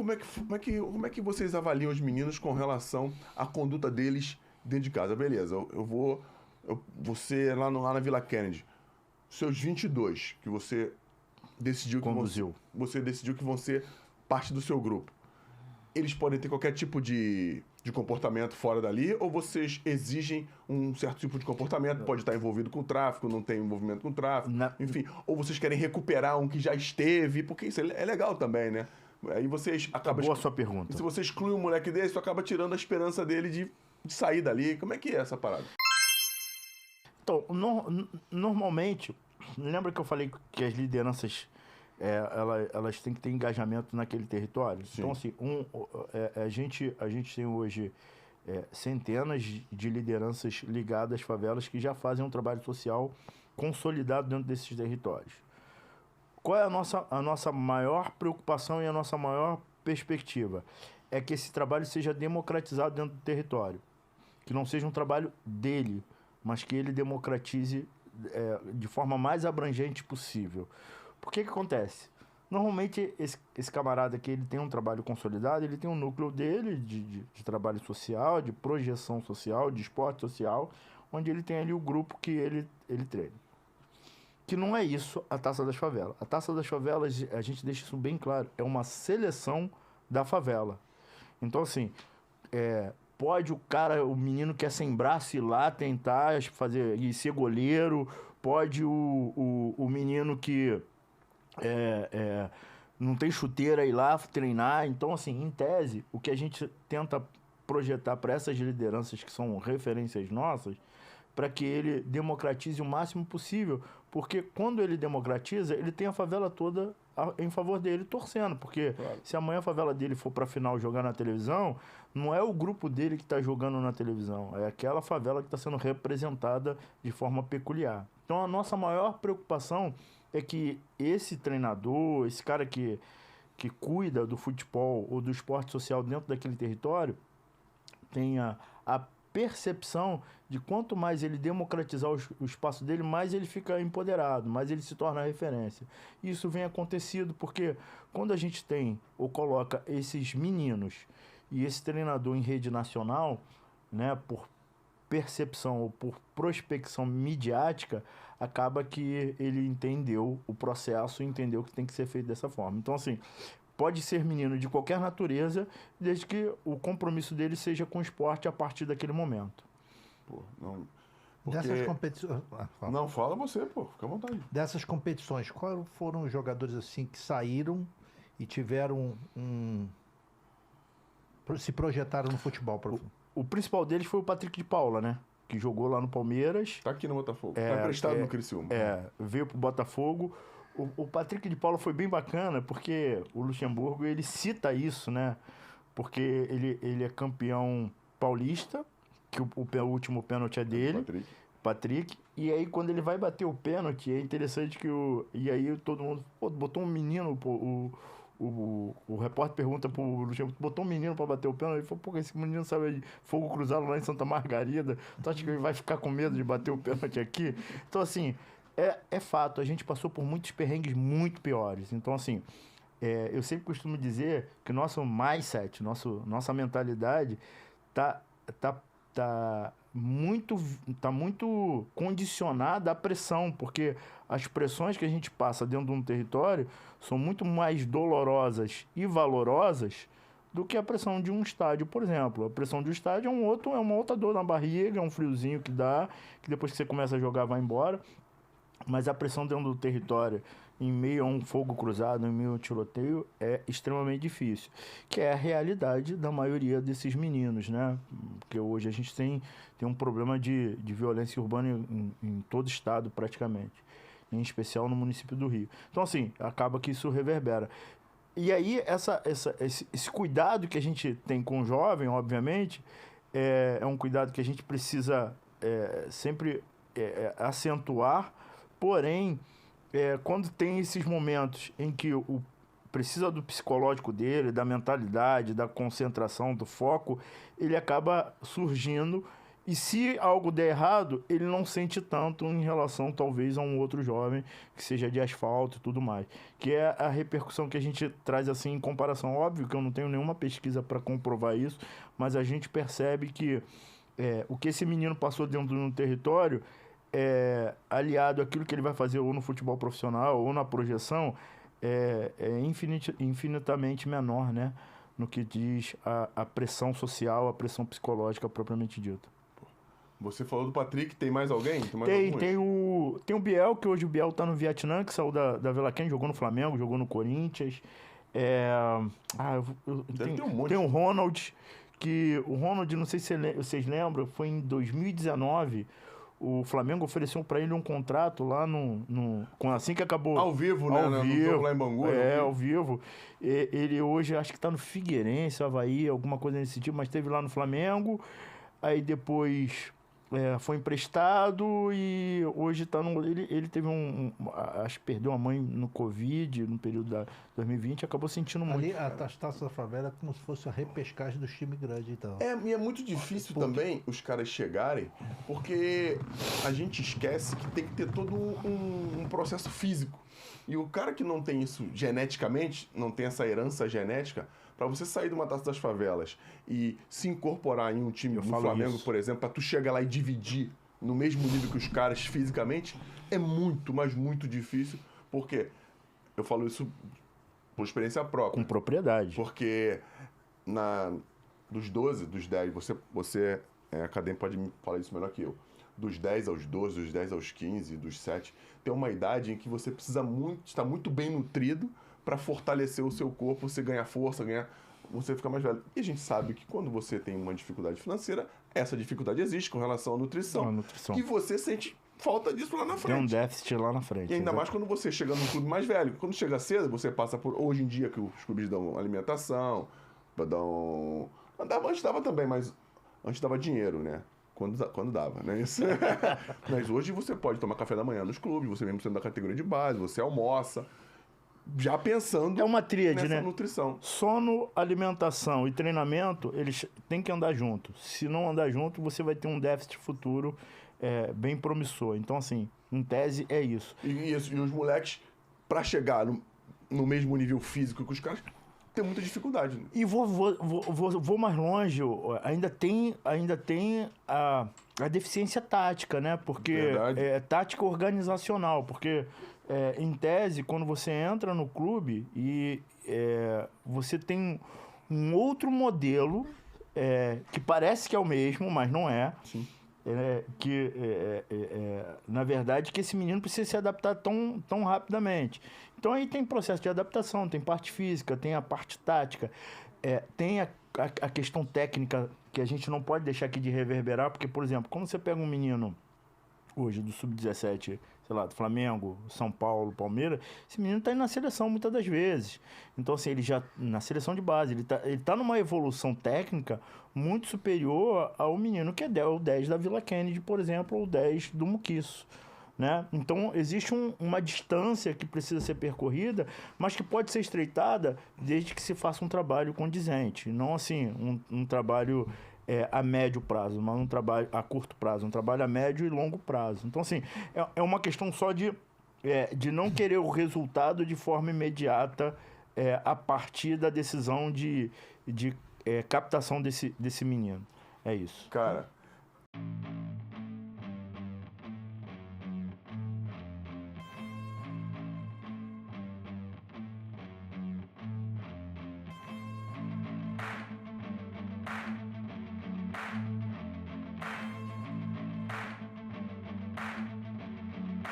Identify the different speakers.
Speaker 1: como é que vocês avaliam os meninos com relação à conduta deles dentro de casa? Beleza, você lá na Vila Kennedy, seus 22, que você decidiu que você decidiu que vão ser parte do seu grupo. Eles podem ter qualquer tipo de comportamento fora dali, ou vocês exigem um certo tipo de comportamento, pode estar envolvido com o tráfico, não tem envolvimento com o tráfico, enfim, ou vocês querem recuperar um que já esteve, porque isso é legal também, né? Aí vocês acabam...
Speaker 2: Boa sua pergunta.
Speaker 1: Se você exclui um moleque desse, você acaba tirando a esperança dele de sair dali. Como é que é essa parada?
Speaker 2: Então, normalmente, lembra que eu falei que as lideranças... elas têm que ter engajamento naquele território. Sim. Então, assim, a gente tem hoje centenas de lideranças ligadas às favelas que já fazem um trabalho social consolidado dentro desses territórios. Qual é a nossa maior preocupação e a nossa maior perspectiva? É que esse trabalho seja democratizado dentro do território. Que não seja um trabalho dele, mas que ele democratize de forma mais abrangente possível. Por que acontece? Normalmente, esse camarada aqui, ele tem um trabalho consolidado, ele tem um núcleo dele de trabalho social, de projeção social, de esporte social, onde ele tem ali o grupo que ele treina. Que não é isso a Taça das Favelas. A Taça das Favelas, a gente deixa isso bem claro, é uma seleção da favela. Então, assim, pode o menino que é sem braço ir lá tentar e ser goleiro, pode o menino que... não tem chuteira ir lá treinar. Então, assim, em tese, o que a gente tenta projetar para essas lideranças que são referências nossas, para que ele democratize o máximo possível, porque quando ele democratiza, ele tem a favela toda em favor dele torcendo, porque claro, se amanhã a favela dele for para a final jogar na televisão, não é o grupo dele que está jogando na televisão, é aquela favela que está sendo representada de forma peculiar. Então, a nossa maior preocupação é que esse treinador, esse cara que cuida do futebol ou do esporte social dentro daquele território, tenha a percepção de quanto mais ele democratizar o espaço dele, mais ele fica empoderado, mais ele se torna referência. Isso vem acontecido porque quando a gente tem ou coloca esses meninos e esse treinador em rede nacional, né, por percepção ou por prospecção midiática, acaba que ele entendeu o processo e entendeu que tem que ser feito dessa forma. Então, assim, pode ser menino de qualquer natureza, desde que o compromisso dele seja com o esporte a partir daquele momento.
Speaker 1: Pô, não...
Speaker 3: Dessas competições...
Speaker 1: Não, fala você, pô, fica à vontade.
Speaker 3: Dessas competições, quais foram os jogadores assim que saíram e tiveram se projetaram no futebol?
Speaker 2: O principal deles foi o Patrick de Paula, né? Que jogou lá no Palmeiras.
Speaker 1: Tá aqui no Botafogo. Tá emprestado no Criciúma.
Speaker 2: Veio pro Botafogo. O Patrick de Paula foi bem bacana, porque o Luxemburgo, ele cita isso, né? Porque ele é campeão paulista, que o último pênalti é dele, Patrick. E aí, quando ele vai bater o pênalti, é interessante que E aí, todo mundo... Pô, botou um menino, o repórter pergunta pro Luxemburgo, botou um menino pra bater o pênalti? Ele falou, pô, esse menino sabe de fogo cruzado lá em Santa Margarida, tu acha que ele vai ficar com medo de bater o pênalti aqui? Então, assim... É fato, a gente passou por muitos perrengues muito piores. Então, assim, eu sempre costumo dizer que o nosso mindset, nossa mentalidade tá muito condicionada à pressão, porque as pressões que a gente passa dentro de um território são muito mais dolorosas e valorosas do que a pressão de um estádio, por exemplo. A pressão de um estádio é uma outra dor na barriga, é um friozinho que dá, que depois que você começa a jogar vai embora. Mas a pressão dentro do território, em meio a um fogo cruzado, em meio a um tiroteio, é extremamente difícil. Que é a realidade da maioria desses meninos, né? Porque hoje a gente tem um problema de violência urbana em todo o estado, praticamente. Em especial no município do Rio. Então, assim, acaba que isso reverbera. E aí, esse cuidado que a gente tem com o jovem, obviamente, é um cuidado que a gente precisa sempre acentuar. Porém, quando tem esses momentos em que precisa do psicológico dele, da mentalidade, da concentração, do foco, ele acaba surgindo E se algo der errado, ele não sente tanto em relação, talvez, a um outro jovem que seja de asfalto e tudo mais. Que é a repercussão que a gente traz, assim, em comparação. Óbvio que eu não tenho nenhuma pesquisa para comprovar isso, mas a gente percebe que o que esse menino passou dentro de um território, aliado àquilo que ele vai fazer ou no futebol profissional ou na projeção, é infinitamente menor, né? No que diz a pressão social, a pressão psicológica propriamente dita.
Speaker 1: Você falou do Patrick, tem mais alguém? Tem
Speaker 2: o Biel, que hoje o Biel tá no Vietnã, que saiu da Vila Kennedy, jogou no Flamengo, jogou no Corinthians. Tem o Ronald, que o Ronald, não sei se vocês lembram, foi em 2019, o Flamengo ofereceu para ele um contrato lá assim que acabou.
Speaker 1: Ao vivo, né?
Speaker 2: Ao vivo,
Speaker 1: no jogo lá em Bangu.
Speaker 2: ao vivo. Ele hoje, acho que tá no Figueirense, Avaí, alguma coisa nesse tipo, mas esteve lá no Flamengo. Aí depois foi emprestado e hoje tá no... Ele teve acho que perdeu a mãe no Covid, no período da 2020, acabou sentindo muito.
Speaker 3: Ali, as Taças da Favela é como se fosse a repescagem dos times grandes, então.
Speaker 1: E é muito difícil também os caras chegarem, porque a gente esquece que tem que ter todo um processo físico. E o cara que não tem isso geneticamente, não tem essa herança genética, para você sair de uma Taça das Favelas e se incorporar em um time do Flamengo, por exemplo, para tu chegar lá e dividir no mesmo nível que os caras fisicamente, é muito, mas muito difícil, porque eu falo isso por experiência própria.
Speaker 2: Com propriedade.
Speaker 1: Porque dos 12, dos 10, você acadêmico, pode me falar isso melhor que eu, dos 10 aos 12, dos 10 aos 15, dos 7, tem uma idade em que você precisa estar muito bem nutrido para fortalecer o seu corpo, você ganhar força, você ficar mais velho. E a gente sabe que quando você tem uma dificuldade financeira, essa dificuldade existe com relação à nutrição. E você sente falta disso lá na frente.
Speaker 2: Tem um déficit lá na frente.
Speaker 1: E ainda mais quando você chega num clube mais velho. Quando chega cedo, você passa por... Hoje em dia que os clubes dão alimentação, antes dava também, mas antes dava dinheiro, né? Quando dava, né? Isso. Mas hoje você pode tomar café da manhã nos clubes, você mesmo sendo da categoria de base, você almoça, já pensando
Speaker 2: uma tríade,
Speaker 1: nessa
Speaker 2: né?
Speaker 1: nutrição.
Speaker 2: Sono, alimentação e treinamento, eles têm que andar junto. Se não andar junto, você vai ter um déficit futuro bem promissor. Então, assim, em tese, é isso.
Speaker 1: E os moleques, para chegar no mesmo nível físico que os caras, tem muita dificuldade. Né?
Speaker 2: E vou mais longe, ainda tem a deficiência tática, né? Porque tática organizacional, porque em tese, quando você entra no clube e você tem um outro modelo que parece que é o mesmo, mas não é.
Speaker 1: Sim.
Speaker 2: Na verdade, que esse menino precisa se adaptar tão rapidamente. Então aí tem processo de adaptação, tem parte física, tem a parte tática, tem a questão técnica que a gente não pode deixar aqui de reverberar, porque, por exemplo, quando você pega um menino hoje do Sub-17, sei lá, do Flamengo, São Paulo, Palmeiras, esse menino está indo na seleção muitas das vezes. Então, assim, ele já, na seleção de base, ele tá numa evolução técnica muito superior ao menino que é o 10 da Vila Kennedy, por exemplo, ou o 10 do Muquiço, né? Então, existe uma distância que precisa ser percorrida, mas que pode ser estreitada desde que se faça um trabalho condizente. Não, assim, um trabalho a médio prazo, mas um trabalho a curto prazo, um trabalho a médio e longo prazo. Então, assim, é uma questão só de não querer o resultado de forma imediata a partir da decisão de captação desse menino. É isso.
Speaker 1: Cara...